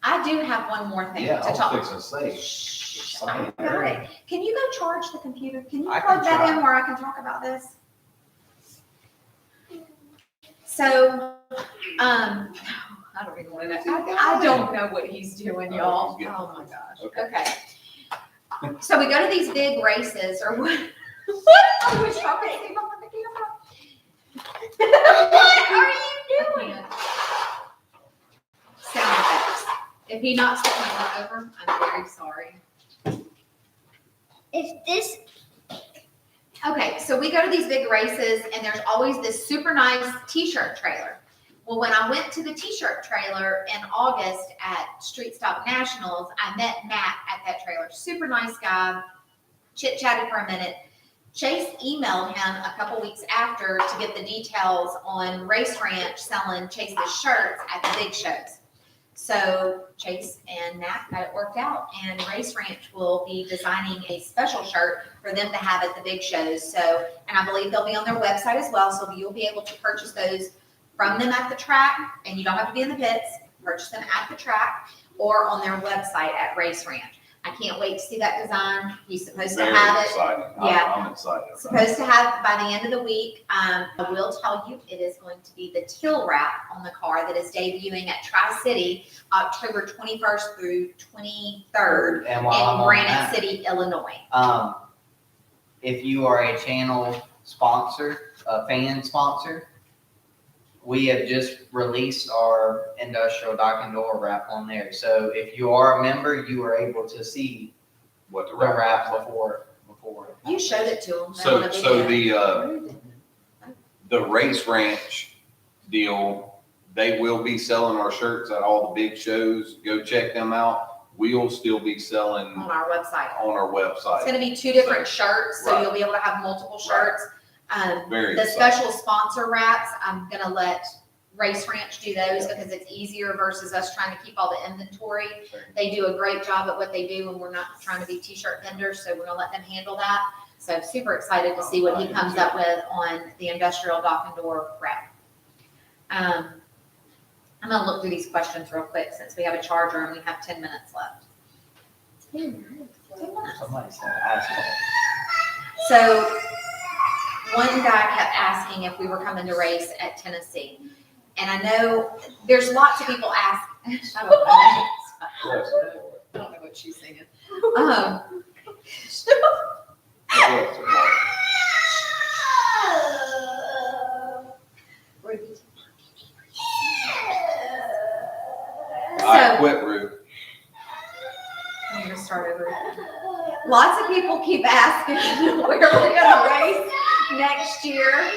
Speaker 3: I do have one more thing
Speaker 4: Yeah,
Speaker 3: to
Speaker 4: I was
Speaker 3: talk.
Speaker 4: fixing to say.
Speaker 3: Shh, I got it. Can you go charge the computer? Can you
Speaker 2: I
Speaker 3: plug
Speaker 2: can
Speaker 3: that
Speaker 2: try.
Speaker 3: in where I can talk about this? So, I don't even want to know. I don't know what he's doing, y'all.
Speaker 4: he's getting
Speaker 3: Oh my gosh.
Speaker 4: Okay.
Speaker 3: Okay. So we go to these big races or what? What? I wish y'all could see behind the camera. What are you doing? Sound effects. If he knocks the camera over, I'm very sorry.
Speaker 5: If this,
Speaker 3: Okay, so we go to these big races and there's always this super nice t-shirt trailer. Well, when I went to the t-shirt trailer in August at Street Stock Nationals, I met Matt at that trailer. Super nice guy, chit-chatted for a minute. Chase emailed him a couple weeks after to get the details on Race Ranch selling Chase's shirts at the big shows. So Chase and Matt got it worked out, and Race Ranch will be designing a special shirt for them to have at the big shows. So, and I believe they'll be on their website as well, so you'll be able to purchase those from them at the track, and you don't have to be in the pits. Purchase them at the track or on their website at Race Ranch. I can't wait to see that design. He's supposed to
Speaker 4: Very
Speaker 3: have it.
Speaker 4: exciting.
Speaker 3: Yeah.
Speaker 4: I'm excited. about it.
Speaker 3: Supposed to have by the end of the week. I will tell you, it is going to be the teal wrap on the car that is debuting at Tri-City October 21st through 23rd
Speaker 2: And
Speaker 3: in
Speaker 2: while I'm on
Speaker 3: Granite
Speaker 2: that,
Speaker 3: City, Illinois.
Speaker 2: if you are a channel sponsor, a fan sponsor, we have just released our industrial dock and door wrap on there. So if you are a member, you are able to see
Speaker 4: What the
Speaker 2: the wrap
Speaker 4: wrap.
Speaker 2: before.
Speaker 3: You showed it to them.
Speaker 4: So the Race Ranch deal, they will be selling our shirts at all the big shows. Go check them out. We'll still be selling
Speaker 3: on our website.
Speaker 4: on our
Speaker 3: It's
Speaker 4: website.
Speaker 3: going to be 2 different shirts, so
Speaker 4: Right.
Speaker 3: you'll be able to have multiple
Speaker 4: Right.
Speaker 3: shirts.
Speaker 4: Very
Speaker 3: The
Speaker 4: exciting.
Speaker 3: special sponsor wraps, I'm gonna let Race Ranch do those because it's easier versus us trying to keep all the inventory.
Speaker 4: Sure.
Speaker 3: They do a great job at what they do, and we're not trying to be t-shirt vendors, so we're gonna let them handle that. So super excited to see what he comes up with on the industrial dock and door wrap. I'm gonna look through these questions real quick since we have a charger and we have 10 minutes left. 10 minutes.
Speaker 2: Somebody said asphalt.
Speaker 3: So one guy kept asking if we were coming to race at Tennessee. And I know there's lots of people ask. Shut up. I don't know what she's singing.
Speaker 4: All right, quit, Ruth.
Speaker 3: I'm gonna start over. Lots of people keep asking where we're gonna race next year.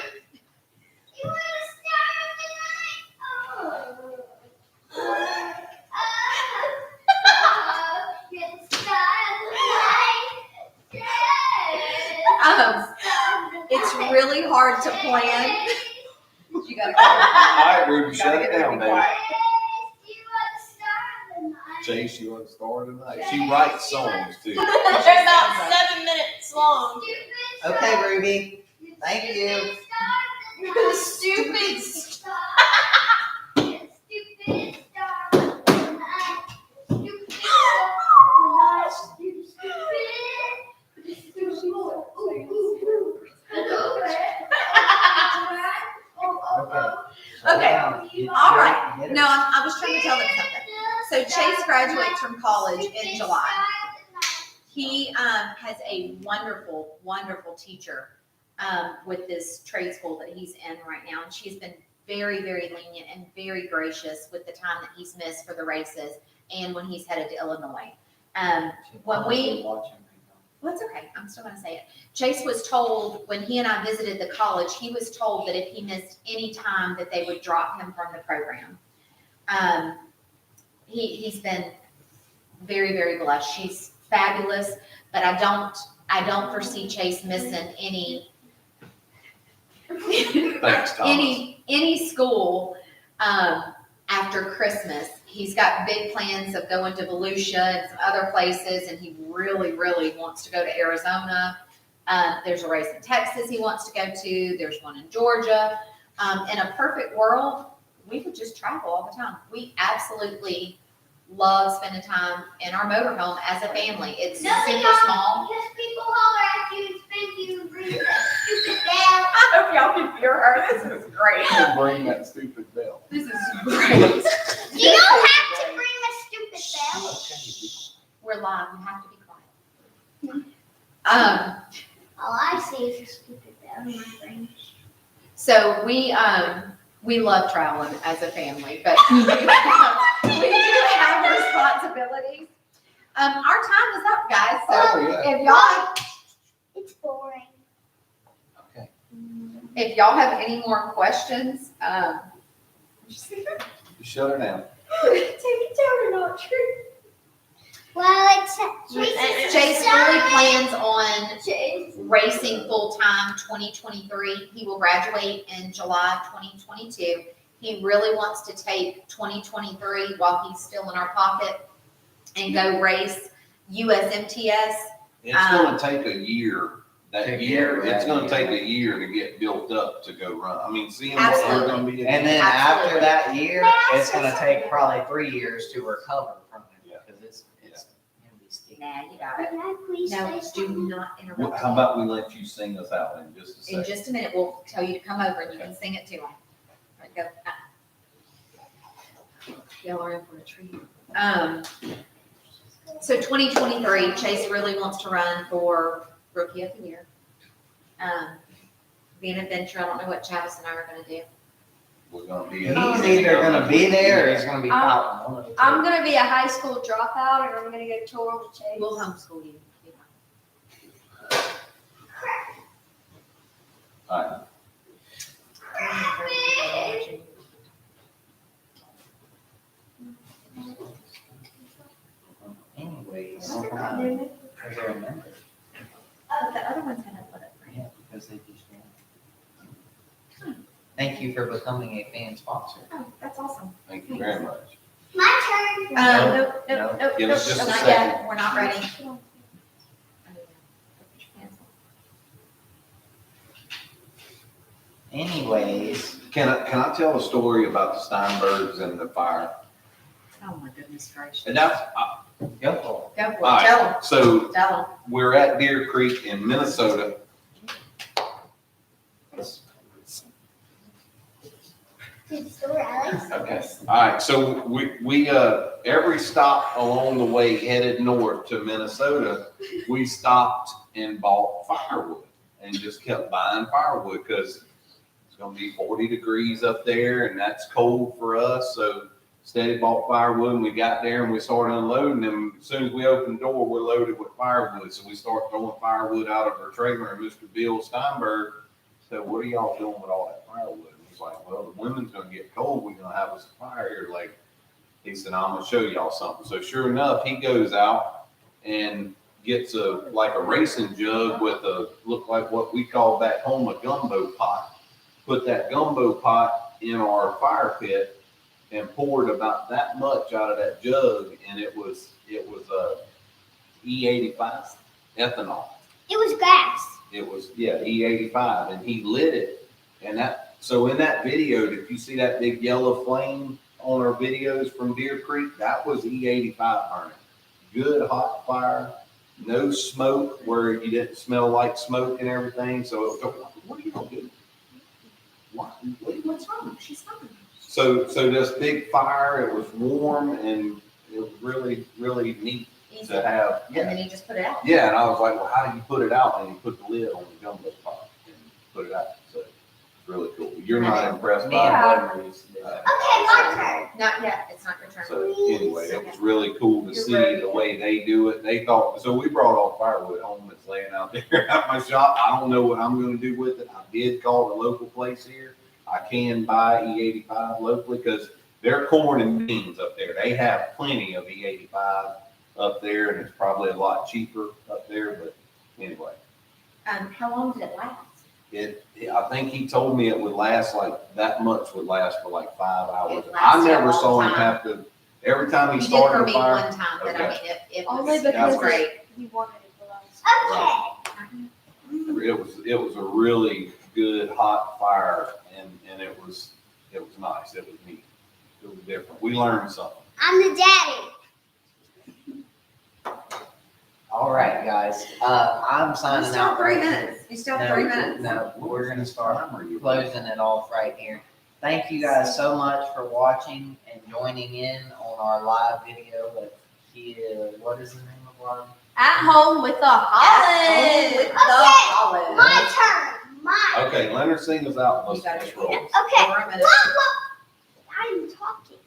Speaker 3: It's really hard to plan. You gotta go.
Speaker 4: All right, Ruby, shut
Speaker 3: Gotta
Speaker 4: it
Speaker 3: get
Speaker 4: down,
Speaker 3: really
Speaker 4: baby.
Speaker 3: quiet.
Speaker 4: Chase, you want to start tonight? She writes songs too.
Speaker 1: They're about 7 minutes long.
Speaker 2: Okay, Ruby. Thank you.
Speaker 1: Stupid.
Speaker 3: Okay,
Speaker 2: Get
Speaker 3: all
Speaker 2: your-
Speaker 3: right.
Speaker 2: get her.
Speaker 3: No, I was trying to tell them something. So Chase graduates from college in July. He has a wonderful, wonderful teacher with this trade school that he's in right now. And she's been very, very lenient and very gracious with the time that he's missed for the races and when he's headed to Illinois. When we,
Speaker 2: Watching.
Speaker 3: well, it's okay. I'm still going to say it. Chase was told when he and I visited the college, he was told that if he missed any time that they would drop him from the program. He's been very, very blessed. She's fabulous, but I don't foresee Chase missing any
Speaker 4: Thanks, Thomas.
Speaker 3: any school after Christmas. He's got big plans of going to Volusia and some other places, and he really, really wants to go to Arizona. There's a race in Texas he wants to go to. There's one in Georgia. In a perfect world, we would just travel all the time. We absolutely love spending time in our motorhome as a family. It's super small.
Speaker 5: Because people holler at you and spank you and bring that stupid bell.
Speaker 3: I hope y'all can hear her. This is great.
Speaker 4: Bring that stupid bell.
Speaker 3: This is great.
Speaker 5: You don't have to bring a stupid bell.
Speaker 3: We're live. We have to be quiet.
Speaker 5: All I see is a stupid bell in my brain.
Speaker 3: So we love traveling as a family, but we do have responsibilities. Our time is up, guys. So
Speaker 4: Oh, yeah.
Speaker 3: if y'all
Speaker 5: It's boring.
Speaker 2: Okay.
Speaker 3: if y'all have any more questions,
Speaker 4: Shut her down.
Speaker 3: take it down or not true.
Speaker 5: Well, it's
Speaker 3: Chase fully plans on
Speaker 5: Chase.
Speaker 3: racing full-time 2023. He will graduate in July 2022. He really wants to take 2023 while he's still in our pocket and go race USMTS.
Speaker 4: It's gonna take a year. That
Speaker 2: Take
Speaker 4: year,
Speaker 2: care of
Speaker 4: it's
Speaker 2: that
Speaker 4: gonna
Speaker 2: year.
Speaker 4: take a year to get built up to go run. I mean, seeing what we're gonna be.
Speaker 2: And then
Speaker 3: Absolutely.
Speaker 2: after that year, it's gonna take probably 3 years to recover from it, because it's gonna be steep.
Speaker 3: Nah, you got it.
Speaker 5: Can I please
Speaker 3: No,
Speaker 5: say
Speaker 3: do
Speaker 5: something?
Speaker 3: not interrupt.
Speaker 4: How about we let you sing us out in just a
Speaker 3: In
Speaker 4: second?
Speaker 3: just a minute, we'll tell you to come over and you can sing it to him. All right, go. Y'all are in for a treat. So 2023, Chase really wants to run for Rookie of the Year. Be an adventure. I don't know what Travis and I are gonna do.
Speaker 4: We're gonna be.
Speaker 2: He's either gonna be there or he's gonna be out. One of the two.
Speaker 1: I'm gonna be a high school dropout, and I'm gonna go tour with Chase.
Speaker 3: We'll homeschool you.
Speaker 4: All right.
Speaker 2: Anyways,
Speaker 1: Is there a
Speaker 2: is there a member?
Speaker 3: But the other one's gonna put it for him.
Speaker 2: Yeah, because they just. Thank you for becoming a fan sponsor.
Speaker 3: Oh, that's awesome.
Speaker 4: Thank you very much.
Speaker 5: My turn.
Speaker 3: Nope,
Speaker 2: no.
Speaker 3: nope, nope,
Speaker 4: Give
Speaker 3: nope,
Speaker 4: us just a
Speaker 3: not
Speaker 4: second.
Speaker 3: yet. We're not ready.
Speaker 2: Anyways,
Speaker 4: Can I tell a story about the Steinbergs and the fire?
Speaker 3: Oh my goodness gracious.
Speaker 4: And that's,
Speaker 2: go for
Speaker 3: Go for
Speaker 4: all
Speaker 3: it.
Speaker 4: right,
Speaker 3: Tell them.
Speaker 4: so
Speaker 3: Tell them.
Speaker 4: we're at Deer Creek in Minnesota.
Speaker 5: Good story. I like
Speaker 4: Okay,
Speaker 5: this.
Speaker 4: all right, so we every stop along the way headed north to Minnesota, we stopped and bought firewood and just kept buying firewood because it's gonna be 40 degrees up there and that's cold for us, so steady bought firewood and we got there and we started unloading them. As soon as we opened the door, we're loaded with firewood, so we start throwing firewood out of our trailer and Mr. Bill Steinberg said, "What are y'all doing with all that firewood?" Like, well, the women's gonna get cold. We're gonna have a fire here. Like, he said, "I'm gonna show y'all something." So sure enough, he goes out and gets a racing jug with a look like what we call back home a gumbo pot. Put that gumbo pot in our fire pit and poured about that much out of that jug, and it was E85 ethanol.
Speaker 5: It was gas.
Speaker 4: It was E85, and he lit it, and that. So in that video, if you see that big yellow flame on our videos from Deer Creek, that was E85 burning. Good hot fire, no smoke where you didn't smell like smoke and everything. So it was, what are you gonna do?
Speaker 3: What's wrong? She's fine.
Speaker 4: So this big fire, it was warm and it was really, really neat
Speaker 3: Easy.
Speaker 4: to have.
Speaker 3: And then he just put it out.
Speaker 4: Yeah, and I was like, well, how do you put it out? And you put the lid on the gumbo pot and put it out. So it's really cool. You're not impressed
Speaker 2: Me
Speaker 4: by
Speaker 2: and
Speaker 4: it?
Speaker 2: Butler used to do that.
Speaker 5: Okay, my turn.
Speaker 3: Not yet, it's not your turn.
Speaker 4: So anyway, it was really cool to
Speaker 3: You're
Speaker 4: see
Speaker 3: ready.
Speaker 4: the way they do it. They thought, so we brought all firewood home that's laying out there at my shop. I don't know what I'm gonna do with it. I did call the local place here. I can buy E85 locally because they're corn and beans up there. They have plenty of E85 up there and it's probably a lot cheaper up there, but anyway.
Speaker 3: How long did it last?
Speaker 4: I think he told me it would last like that much would last for like 5 hours.
Speaker 3: It
Speaker 4: I
Speaker 3: lasted a
Speaker 4: never
Speaker 3: long
Speaker 4: saw him
Speaker 3: time.
Speaker 4: have to, every time
Speaker 3: You
Speaker 4: he
Speaker 3: did for
Speaker 4: started a
Speaker 3: me
Speaker 4: fire.
Speaker 3: one time, but I mean, it
Speaker 1: Only
Speaker 3: was,
Speaker 1: because
Speaker 3: great.
Speaker 1: he wanted it to last.
Speaker 5: Okay.
Speaker 4: It was a really good hot fire and it was nice. It was neat. It was different. We learned something.
Speaker 5: I'm the daddy.
Speaker 2: All right, guys, I'm
Speaker 3: You
Speaker 2: signing
Speaker 3: still have
Speaker 2: out.
Speaker 3: 3
Speaker 2: right here.
Speaker 3: minutes. You still have 3 minutes.
Speaker 2: No, we're gonna start closing it off right here. Thank you guys so much for watching and joining in on our live video with what is the name of our?
Speaker 1: At home with the Hollands.
Speaker 3: With the
Speaker 5: Okay,
Speaker 3: Hollands.
Speaker 5: My turn. Mine.
Speaker 4: Okay, Leonard sing us out.
Speaker 3: You
Speaker 4: Let's
Speaker 3: gotta
Speaker 4: let's
Speaker 3: do
Speaker 4: roll.
Speaker 3: it.
Speaker 5: Okay.
Speaker 3: 4 minutes.
Speaker 5: I'm talking.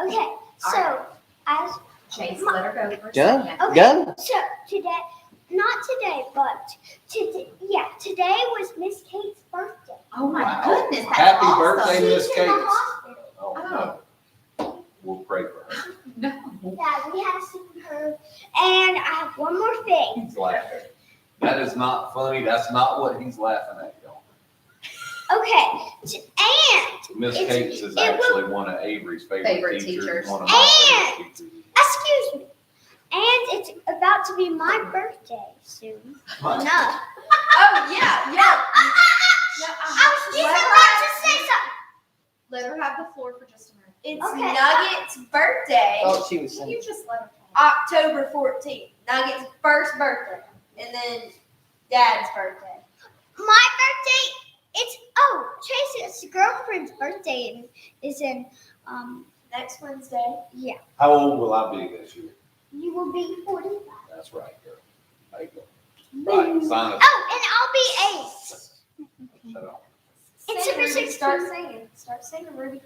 Speaker 5: Okay. So as
Speaker 3: Chase, let her go for a
Speaker 2: Go.
Speaker 3: second.
Speaker 5: okay.
Speaker 2: Go.
Speaker 5: So today, not today, but today. Yeah, today was Miss Kate's birthday.
Speaker 3: Oh my
Speaker 4: Wow.
Speaker 3: goodness, that's
Speaker 4: Happy
Speaker 3: awesome.
Speaker 4: birthday, Miss
Speaker 5: She's in the
Speaker 4: Kate.
Speaker 5: hospital.
Speaker 4: Oh, no. We'll pray for her.
Speaker 3: No.
Speaker 5: Yeah, we had to see her. And I have one more thing.
Speaker 4: He's laughing. That is not funny. That's not what he's laughing at, y'all.
Speaker 5: Okay. And
Speaker 4: Miss
Speaker 5: It's-
Speaker 4: Cates is
Speaker 5: it will-
Speaker 4: actually one of Avery's favorite teachers. One of my favorite teachers.
Speaker 5: excuse me. And it's about to be my birthday soon.
Speaker 4: What?
Speaker 5: No.
Speaker 1: Oh, yeah. No,
Speaker 5: I was just about to say something.
Speaker 1: let her have the floor for just a minute. It's
Speaker 5: Okay.
Speaker 1: Nugget's birthday,
Speaker 2: Oh, she was
Speaker 3: Can
Speaker 2: singing.
Speaker 3: you just let her
Speaker 1: October 14th. Nugget's first birthday. And then Dad's birthday.
Speaker 5: My birthday. Chase's girlfriend's birthday is in
Speaker 1: Next Wednesday.
Speaker 5: yeah.
Speaker 4: How old will I be this year?
Speaker 5: You will be 45.
Speaker 4: That's right, girl. There you go. Right, sign us.
Speaker 5: Oh, and I'll be 8.
Speaker 4: Shut up.
Speaker 5: It's
Speaker 1: Sing,
Speaker 5: Super
Speaker 1: Ruby.
Speaker 5: 16.
Speaker 1: Start singing. Start singing, Ruby.